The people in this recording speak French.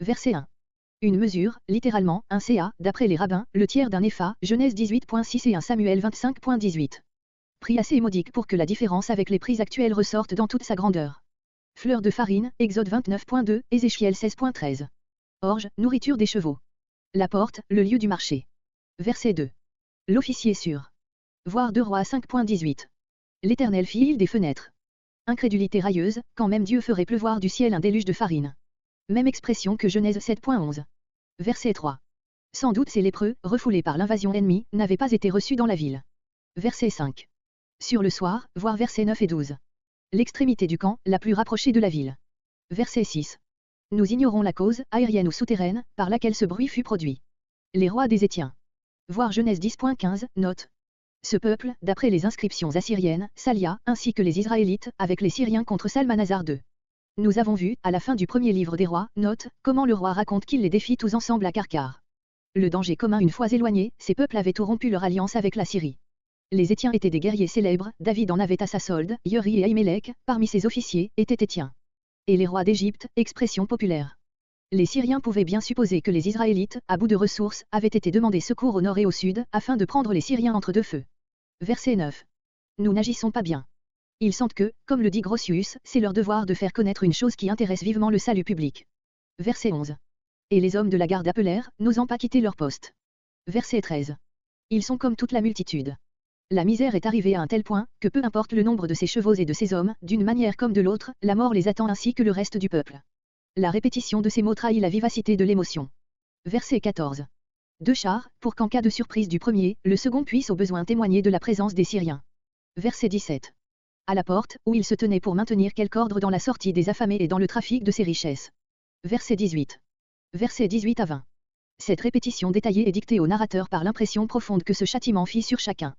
Verset 1. Une mesure, littéralement, un CA, d'après les rabbins, le tiers d'un épha, Genèse 18.6 et 1 Samuel 25.18. Prix assez modique pour que la différence avec les prix actuels ressorte dans toute sa grandeur. Fleur de farine, Exode 29.2, Ézéchiel 16.13. Orge, nourriture des chevaux. La porte, le lieu du marché. Verset 2. L'officier sûr. Voir 2 Rois 5.18. L'Éternel fit-il des fenêtres. Incrédulité railleuse, quand même Dieu ferait pleuvoir du ciel un déluge de farine. Même expression que Genèse 7.11. Verset 3. Sans doute ces lépreux, refoulés par l'invasion ennemie, n'avaient pas été reçus dans la ville. Verset 5. Sur le soir, voir versets 9 et 12. L'extrémité du camp, la plus rapprochée de la ville. Verset 6. Nous ignorons la cause, aérienne ou souterraine, par laquelle ce bruit fut produit. Les rois des Étiens. Voir Genèse 10.15, note. Ce peuple, d'après les inscriptions assyriennes, s'allia, ainsi que les Israélites, avec les Syriens contre Salmanasar II. Nous avons vu, à la fin du premier livre des rois, note, comment le roi raconte qu'il les défie tous ensemble à Karkar. Le danger commun une fois éloigné, ces peuples avaient tout rompu leur alliance avec la Syrie. Les Étiens étaient des guerriers célèbres, David en avait à sa solde, Yeri et Ahimelech, parmi ses officiers, étaient Étiens. Et les rois d'Égypte, expression populaire. Les Syriens pouvaient bien supposer que les Israélites, à bout de ressources, avaient été demander secours au nord et au sud, afin de prendre les Syriens entre deux feux. Verset 9. Nous n'agissons pas bien. Ils sentent que, comme le dit Grotius, c'est leur devoir de faire connaître une chose qui intéresse vivement le salut public. Verset 11. Et les hommes de la garde appelèrent, n'osant pas quitter leur poste. Verset 13. Ils sont comme toute la multitude. La misère est arrivée à un tel point, que peu importe le nombre de ses chevaux et de ses hommes, d'une manière comme de l'autre, la mort les attend ainsi que le reste du peuple. La répétition de ces mots trahit la vivacité de l'émotion. Verset 14. 2 chars, pour qu'en cas de surprise du premier, le second puisse au besoin témoigner de la présence des Syriens. Verset 17. À la porte, où il se tenait pour maintenir quelque ordre dans la sortie des affamés et dans le trafic de ses richesses. Verset 18. Versets 18 à 20. Cette répétition détaillée est dictée au narrateur par l'impression profonde que ce châtiment fit sur chacun.